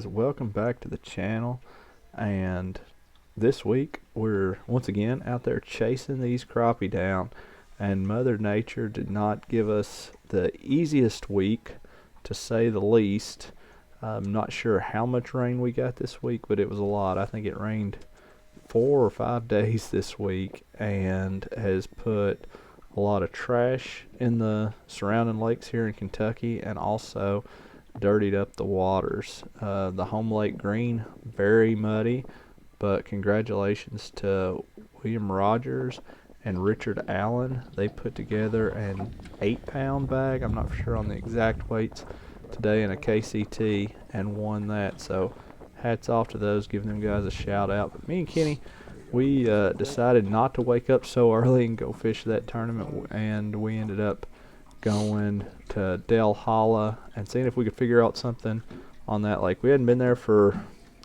guys, welcome back to the channel. And this week we're once again out there chasing these crappie down, and Mother Nature did not give us the easiest week, to say the least. I'm not sure how much rain we got this week, but it was a lot. I think it rained 4 or 5 days this week and has put a lot of trash in the surrounding lakes here in Kentucky, and also dirtied up the waters. The home lake Green, very muddy, but congratulations to William Rogers and Richard Allen. They put together an 8-pound bag, I'm not sure on the exact weights, today in a KCT and won that. So hats off to those, giving them guys a shout out. But me and Kenny, we decided not to wake up so early and go fish that tournament, and we ended up going to Del Holla and seeing if we could figure out something on that lake. We hadn't been there for,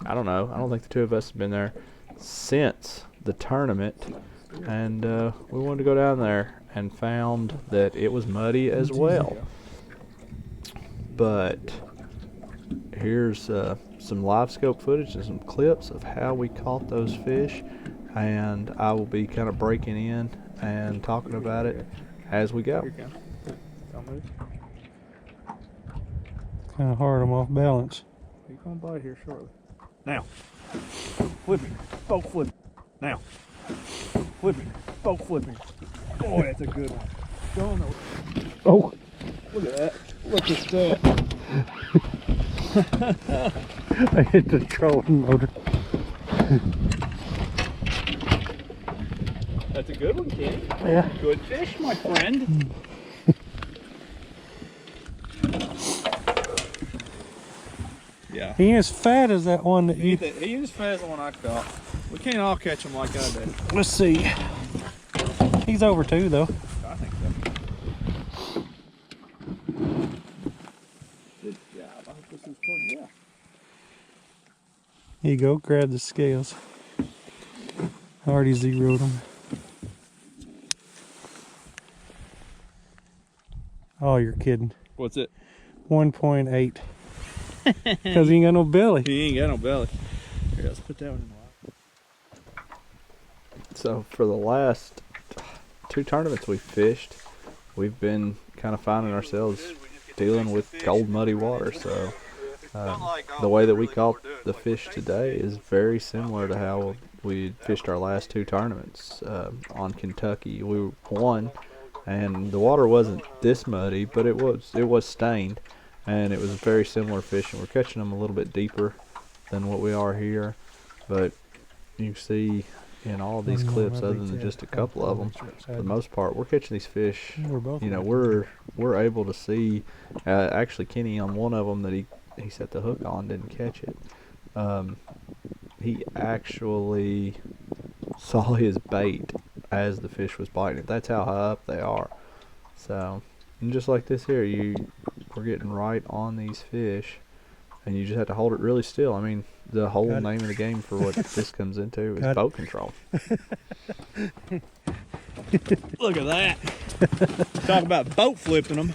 I don't know, I don't think the two of us have been there since the tournament, and we wanted to go down there and found that it was muddy as well. But here's some Livescope footage and some clips of how we caught those fish, and I will be kind of breaking in and talking about it as we go. Kind of hard, I'm off balance. He's gonna bite here shortly. Now, flipping, boat flipping. Now, flipping, boat flipping. Boy, that's a good one. Don't know. Oh, Look at that. Look at that. I hit the trolling motor. That's a good one, Kenny. Yeah. Good fish, my friend. Yeah. He ain't as fat as that one that you... He ain't as fast as the one I caught. We can't all catch him like I did. Let's see. He's over 2 though. I think so. Good job. I hope this is good. Yeah. Here you go, grab the scales. I already zeroed them. Oh, you're kidding. What's it? 1.8. Because he ain't got no belly. He ain't got no belly. Here, let's put that one in the water. So for the last 2 tournaments we fished, we've been kind of finding ourselves dealing with cold, muddy water. So the way that we caught the fish today is very similar to how we fished our last 2 tournaments on Kentucky. We won, and the water wasn't this muddy, but it was stained, and it was very similar fishing. We're catching them a little bit deeper than what we are here, but you can see in all of these clips, other than just a couple of them, for the most part, we're catching these fish. You know, we're able to see. Actually, Kenny, on one of them that he set the hook on, didn't catch it. He actually saw his bait as the fish was biting it. That's how high up they are. So, and just like this here, we're getting right on these fish, and you just have to hold it really still. I mean, the whole name of the game for what this comes into is boat control. Look at that. Talk about boat flipping them.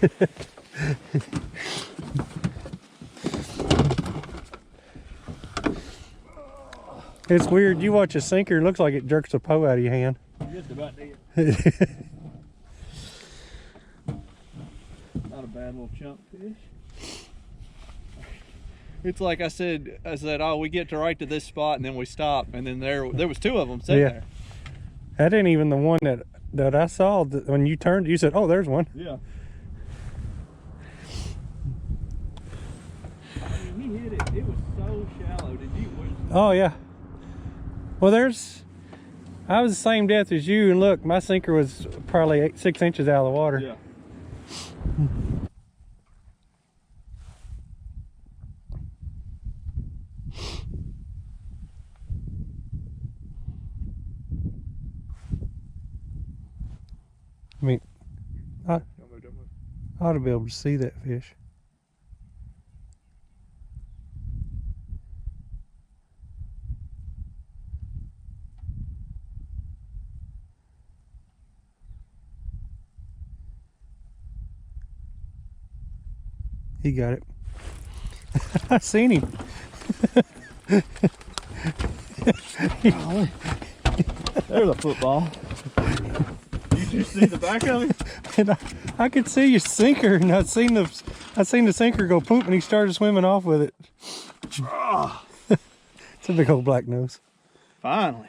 It's weird. You watch a sinker, it looks like it jerks a pole out of your hand. Just about did. Not a bad little chunk fish. It's like I said, oh, we get to right to this spot and then we stop, and then there was 2 of them sitting there. That ain't even the one that I saw. When you turned, you said, "Oh, there's one." Yeah. I mean, he hit it. It was so shallow. Did you? Oh yeah. Well, I was the same depth as you, and look, my sinker was probably 6 inches out of the water. Yeah. I mean, I ought to be able to see that fish. He got it. I seen him. There's a football. Did you see the back of it? And I could see your sinker, and I seen the sinker go poop, and he started swimming off with it. Oh, It's a big old black nose. finally.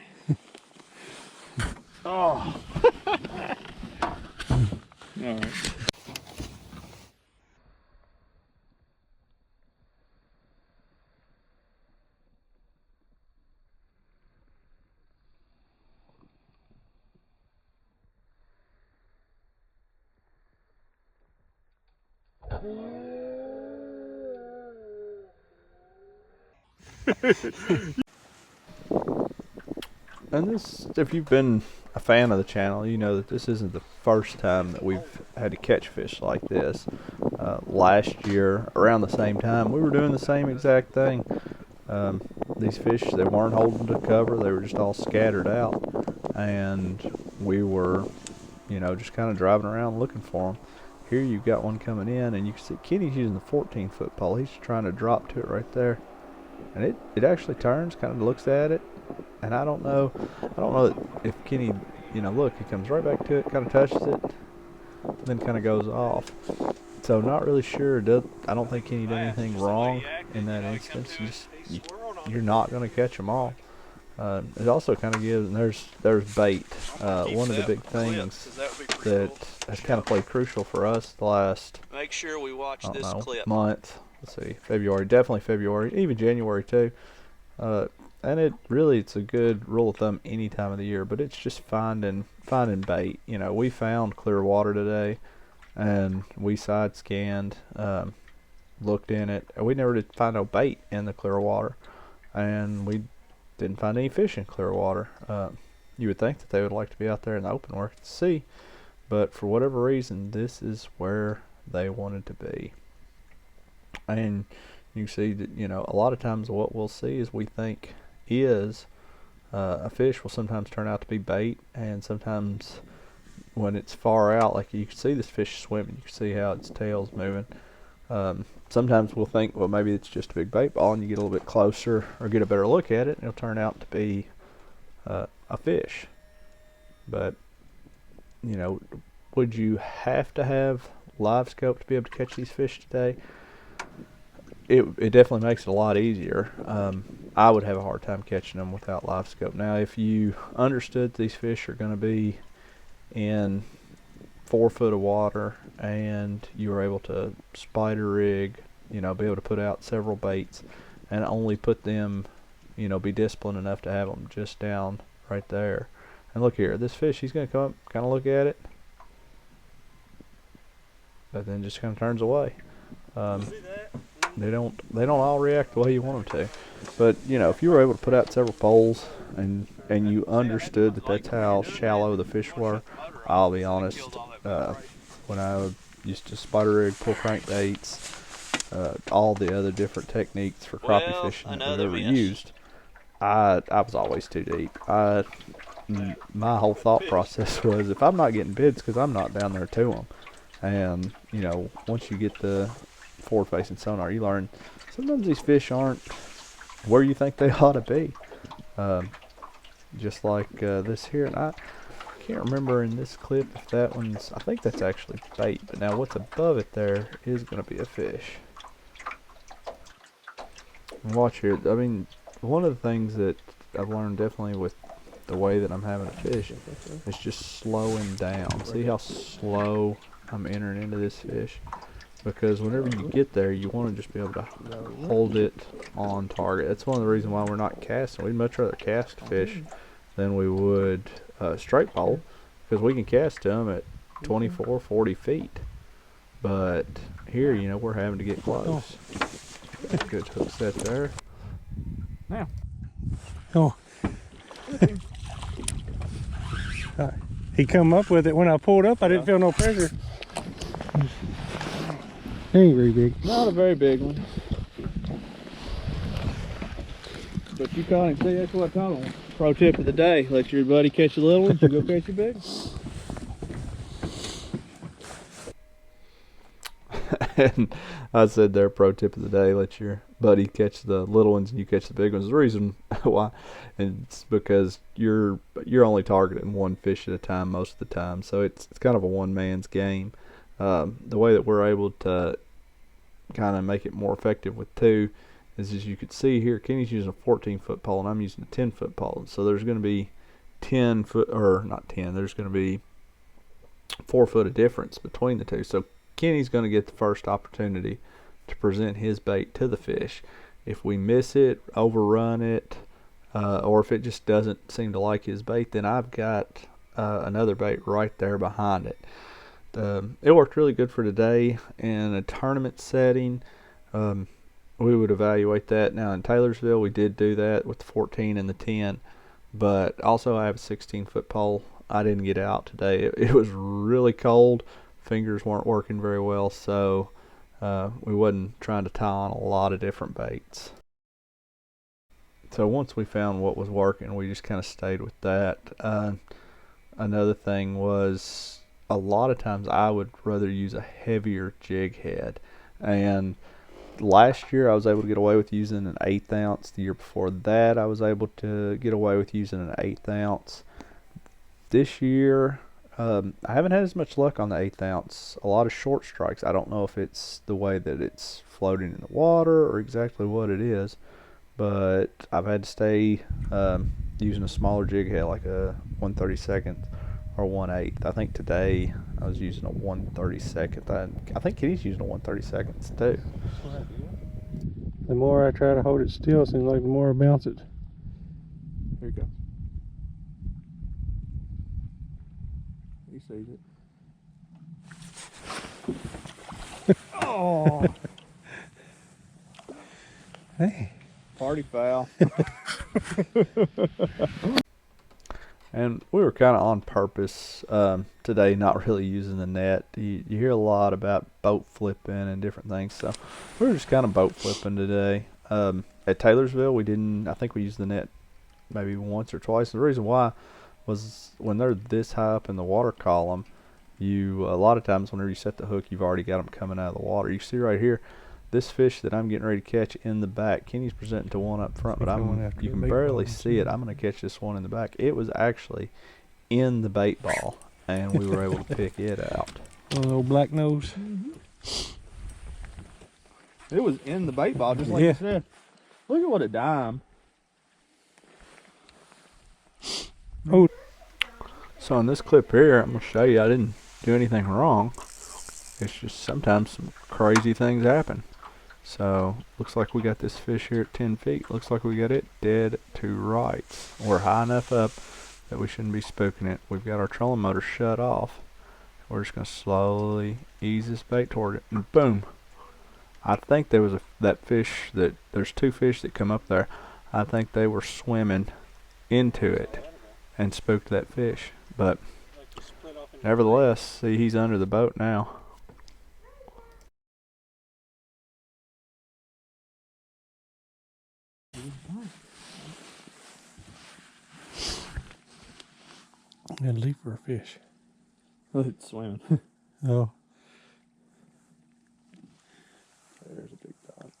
Oh. All right. And this, if you've been a fan of the channel, you know that this isn't the first time that we've had to catch fish like this. Last year, around the same time, we were doing the same exact thing. These fish, they weren't holding to cover, they were just all scattered out. And we were, you know, just kind of driving around looking for them. Here you've got one coming in, and you can see Kenny's using the 14-foot pole. He's trying to drop to it right there. And it actually turns, kind of looks at it. And I don't know if Kenny, you know, look, he comes right back to it, kind of touches it, then kind of goes off. So not really sure. I don't think Kenny did anything wrong in that instance. You're not going to catch them all. It also kind of gives, and there's bait. One of the big things that has kind of played crucial for us the last, make sure we watch this clip. month. Let's see, February, definitely February, even January too. And it's a good rule of thumb any time of the year, but it's just finding bait. You know, we found clear water today, and we side scanned, looked in it, and we never did find no bait in the clear water, and we didn't find any fish in clear water. You would think that they would like to be out there in the open where to see, but for whatever reason, this is where they wanted to be. And you see that, you know, a lot of times what we'll see is we think is a fish will sometimes turn out to be bait, and sometimes when it's far out, like you can see this fish swimming, you can see how its tail's moving. Sometimes we'll think, well, maybe it's just a big bait ball, and you get a little bit closer or get a better look at it, and it'll turn out to be a fish. But, you know, would you have to have Livescope to be able to catch these fish today? It definitely makes it a lot easier. I would have a hard time catching them without Livescope. Now, if you understood these fish are going to be in 4 foot of water, and you were able to spider rig, you know, be able to put out several baits, and only put them, you know, be disciplined enough to have them just down right there. And look here, this fish, he's going to come up, kind of look at it, but then just kind of turns away. They don't all react the way you want them to. But, you know, if you were able to put out several poles and you understood that that's how shallow the fish were, I'll be honest, when I used to spider rig, pull crankbaits, all the other different techniques for crappie fishing that I've ever used, I was always too deep. My whole thought process was, if I'm not getting bids, because I'm not down there to them. And, you know, once you get the forward-facing sonar, you learn sometimes these fish aren't where you think they ought to be. Just like this here, and I can't remember in this clip if that one's, I think that's actually bait, but now what's above it there is going to be a fish. And watch here, I mean, one of the things that I've learned definitely with the way that I'm having to fish is just slowing down. See how slow I'm entering into this fish? Because whenever you get there, you want to just be able to hold it on target. That's one of the reasons why we're not casting. We'd much rather cast fish than we would straight pole, because we can cast them at 24, 40 feet. But here, you know, we're having to get close. That's a good hook set there. Now. Oh. He come up with it. When I pulled up, I didn't feel no pressure. They ain't very big. Not a very big one. But you caught him. See, that's what I'm talking about. Pro tip of the day. Let your buddy catch a little one, you go catch a big one. And I said there, pro tip of the day, let your buddy catch the little ones and you catch the big ones. The reason why, and it's because you're only targeting one fish at a time most of the time, so it's kind of a one man's game. The way that we're able to kind of make it more effective with two is, as you can see here, Kenny's using a 14-foot pole and I'm using a 10-foot pole. So there's going to be 10 foot, or not 10, there's going to be 4 foot of difference between the two. So Kenny's going to get the first opportunity to present his bait to the fish. If we miss it, overrun it, or if it just doesn't seem to like his bait, then I've got another bait right there behind it. It worked really good for today in a tournament setting. We would evaluate that. Now in Taylorsville we did do that with the 14 and the 10, but also I have a 16-foot pole. I didn't get out today. It was really cold. Fingers weren't working very well, so we wasn't trying to tie on a lot of different baits. So once we found what was working, we just kind of stayed with that. Another thing was, a lot of times I would rather use a heavier jig head, and last year I was able to get away with using an 1/8 ounce. The year before that I was able to get away with using an 1/8 ounce. This year I haven't had as much luck on the 1/8 ounce. A lot of short strikes. I don't know if it's the way that it's floating in the water or exactly what it is, but I've had to stay using a smaller jig head, like a 1/32 or 1/8. I think today I was using a 1/32. I think Kitty's using a 1/32 too. The more I try to hold it still, it seems like the more I bounce it. Here you go. He sees it. Oh! Hey. Party foul. And we were kind of on purpose today, not really using the net. You hear a lot about boat flipping and different things, so we were just kind of boat flipping today. At Taylorsville, we didn't. I think we used the net maybe once or twice. The reason why was when they're this high up in the water column, a lot of times whenever you set the hook, you've already got them coming out of the water. You see right here, this fish that I'm getting ready to catch in the back, Kenny's presenting to one up front, but you can barely see it. I'm going to catch this one in the back. It was actually in the bait ball, and we were able to pick it out. A little black nose. It was in the bait ball, just like you said. Look at what a dime. Oh. So in this clip here, I'm going to show you I didn't do anything wrong. It's just sometimes some crazy things happen. So looks like we got this fish here at 10 feet. Looks like we got it dead to rights. We're high enough up that we shouldn't be spooking it. We've got our trolling motor shut off. We're just going to slowly ease this bait toward it, and boom. I think there was there's two fish that come up there. I think they were swimming into it and spooked that fish. But nevertheless, see, he's under the boat now. I'm gonna leave for a fish. Look, it's swimming. Oh. There's a big dog.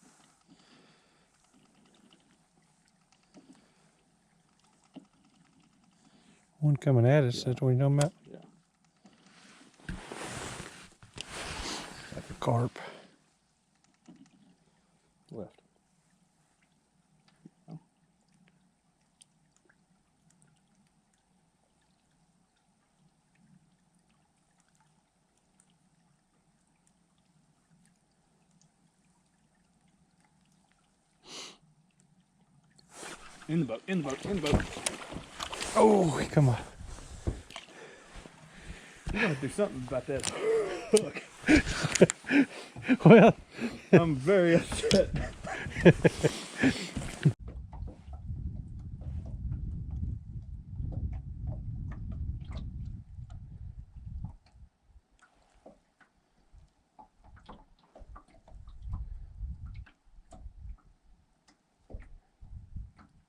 One coming at us, that's what you're talking about? Yeah. Like a carp. Left. Oh. In the boat, in the boat, in the boat. Oh, come on. You gotta do something about that hook. Well, I'm very upset.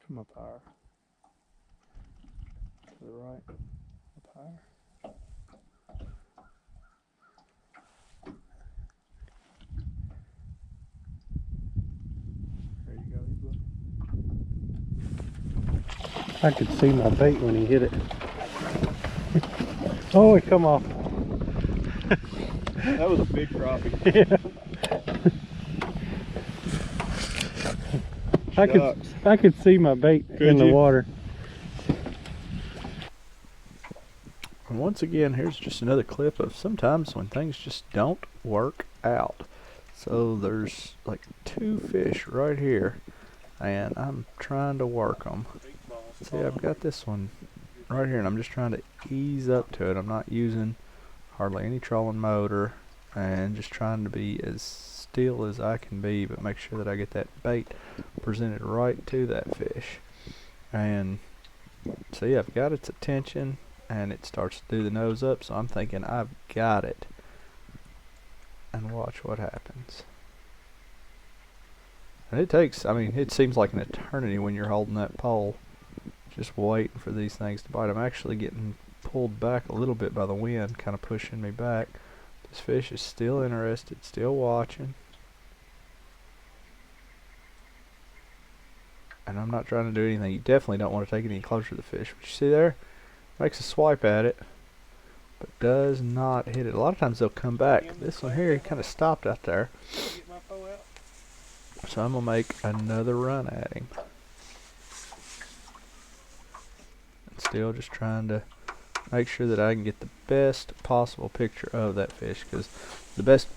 Come up higher. To the right. Up higher. I could see my bait when he hit it. Oh, it come off. That was a big crappie. Yeah. I could see my bait in the water. And once again, here's just another clip of sometimes when things just don't work out. So there's like 2 fish right here, and I'm trying to work them. See, I've got this one right here, and I'm just trying to ease up to it. I'm not using hardly any trolling motor, and just trying to be as still as I can be, but make sure that I get that bait presented right to that fish. And see, I've got its attention, and it starts to do the nose up, so I'm thinking I've got it. And watch what happens. And it takes, I mean, it seems like an eternity when you're holding that pole, just waiting for these things to bite. I'm actually getting pulled back a little bit by the wind, kind of pushing me back. This fish is still interested, still watching. And I'm not trying to do anything. You definitely don't want to take it any closer to the fish. But you see there? Makes a swipe at it, but does not hit it. A lot of times they'll come back. This one here, he kind of stopped out there. So I'm going to make another run at him. And still just trying to make sure that I can get the best possible picture of that fish, because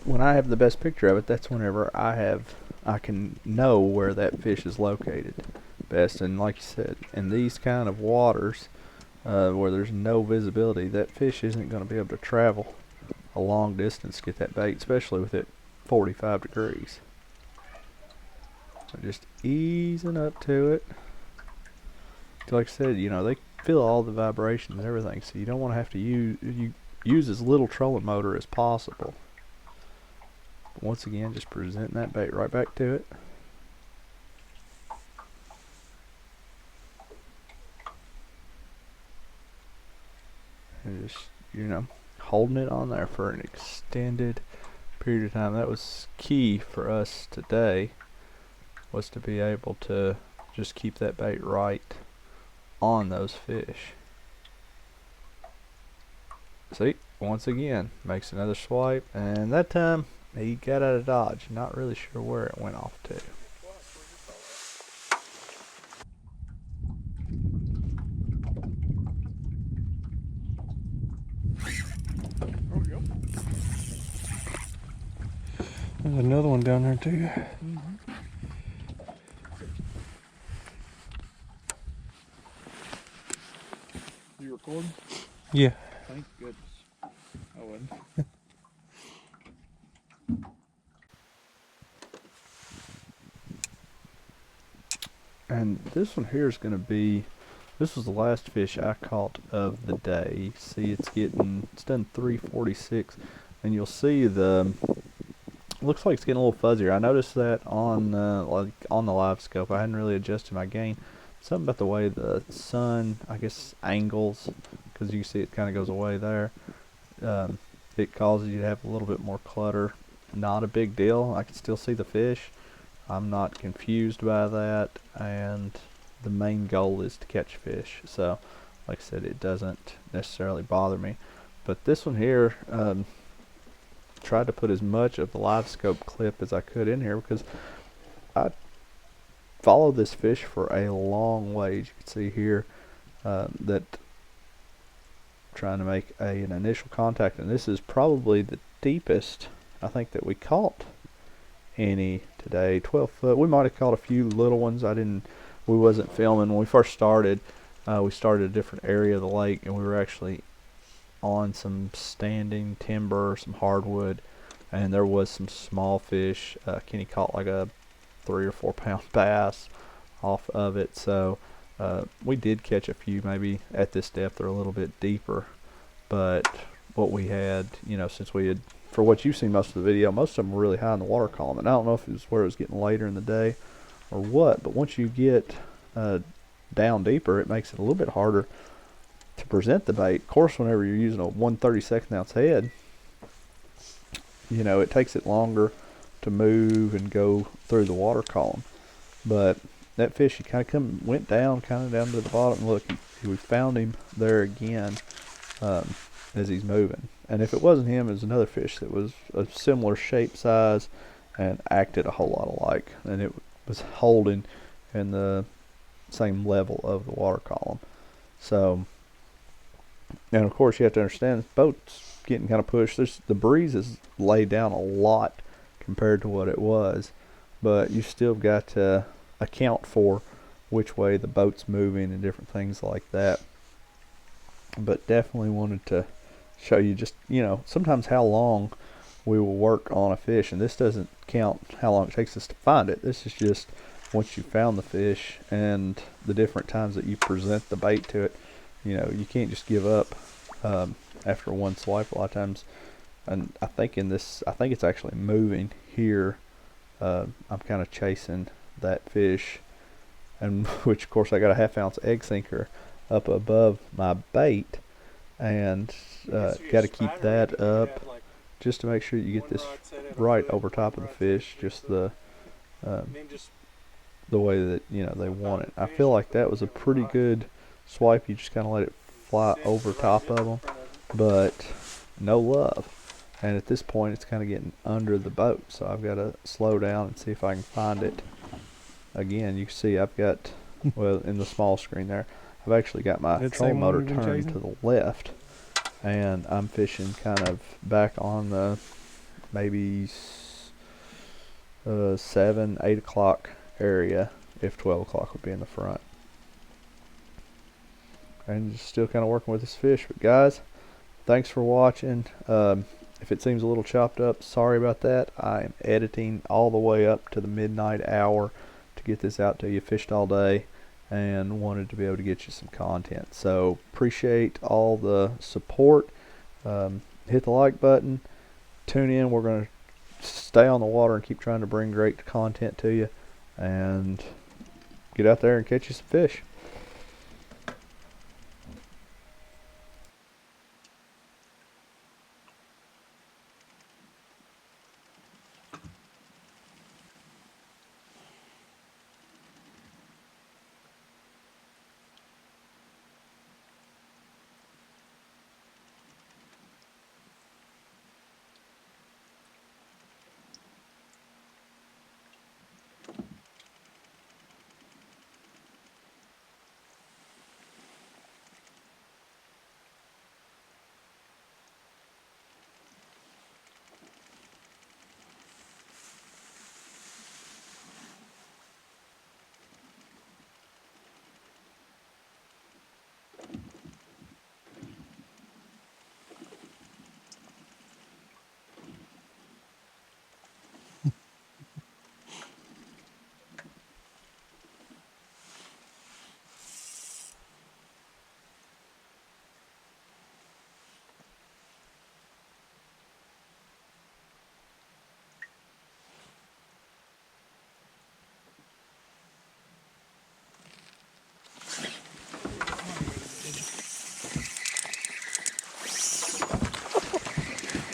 when I have the best picture of it, that's whenever I can know where that fish is located best. And like you said, in these kind of waters where there's no visibility, that fish isn't going to be able to travel a long distance to get that bait, especially with it 45 degrees. So just easing up to it. Like I said, you know, they feel all the vibrations and everything, so you don't want to have to use as little trolling motor as possible. But once again, just presenting that bait right back to it. And just, you know, holding it on there for an extended period of time. That was key for us today, was to be able to just keep that bait right on those fish. See, once again, makes another swipe, and that time he got out of dodge. Not really sure where it went off to. There's another one down there too. You recording? Yeah. Thank goodness. I wouldn't. And this one here is going to be, this was the last fish I caught of the day. You see it's done 346, and you'll see looks like it's getting a little fuzzier. I noticed that on the Livescope. I hadn't really adjusted my gain. Something about the way the sun, I guess, angles, because you see it kind of goes away there. It causes you to have a little bit more clutter. Not a big deal. I can still see the fish. I'm not confused by that, and the main goal is to catch fish. So, like I said, it doesn't necessarily bother me. But this one here, tried to put as much of the Livescope clip as I could in here, because I followed this fish for a long way. As you can see here, that trying to make an initial contact, and this is probably the deepest I think that we caught any today. 12 foot. We might have caught a few little ones. We wasn't filming when we first started. We started a different area of the lake, and we were actually on some standing timber, some hardwood, and there was some small fish. Kenny caught like a 3 or 4 pound bass off of it. So we did catch a few, maybe at this depth or a little bit deeper. But what we had, you know, since we had, for what you've seen most of the video, most of them were really high in the water column. And I don't know if it was where it was getting later in the day or what, but once you get down deeper, it makes it a little bit harder to present the bait. Of course, whenever you're using a 1/32 ounce head, you know, it takes it longer to move and go through the water column. But that fish, he kind of went down, kind of down to the bottom. Look, we found him there again as he's moving. And if it wasn't him, it was another fish that was a similar shape, size, and acted a whole lot alike. And it was holding in the same level of the water column. So, and of course you have to understand, this boat's getting kind of pushed. The breeze has laid down a lot compared to what it was, but you still got to account for which way the boat's moving and different things like that. But definitely wanted to show you just, sometimes how long we will work on a fish, and this doesn't count how long it takes us to find it. This is just once you found the fish and the different times that you present the bait to it. You can't just give up after one swipe a lot of times. And I think it's actually moving here. I'm kind of chasing that fish, and which of course I got a 1/2 ounce egg sinker up above my bait, and got to keep that up just to make sure you get this right over top of the fish, just the way that they want it. I feel like that was a pretty good swipe. You just kind of let it fly over top of them, but no love. And at this point it's kind of getting under the boat, so I've got to slow down and see if I can find it. Again, you can see I've got, well, in the small screen there, I've actually got my trolling motor turned to the left, and I'm fishing kind of back on the maybe 7, 8 o'clock area, if 12 o'clock would be in the front. And just still kind of working with this fish. But guys, thanks for watching. If it seems a little chopped up, sorry about that. I am editing all the way up to the midnight hour to get this out to you. Fished all day and wanted to be able to get you some content. So appreciate all the support. Hit the like button. Tune in. We're going to stay on the water and keep trying to bring great content to you. And get out there and catch you some fish.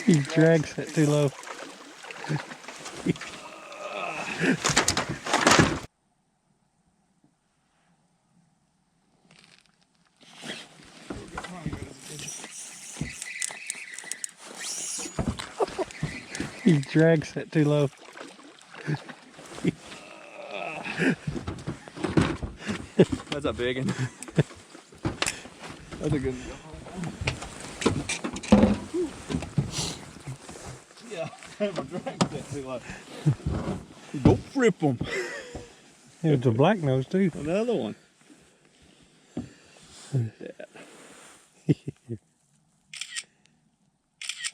He drags it too low. He drags it too low. That's a big one. That's a good one. Yeah, I haven't dragged that too low. Go rip them. It was a black nose too. Another one.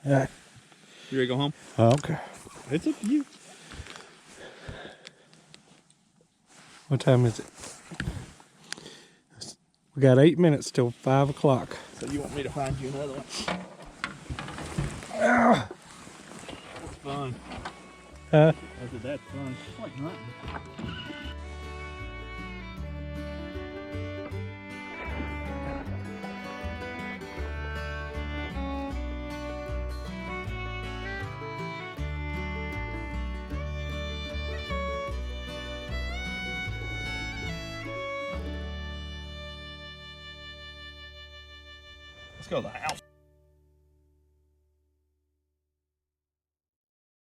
Yeah. You ready to go home? Okay. It's up to you. What time is it? We got 8 minutes till 5 o'clock. So you want me to find you another one? That's fun. Huh? I said that's fun. It's like hunting. go to the house.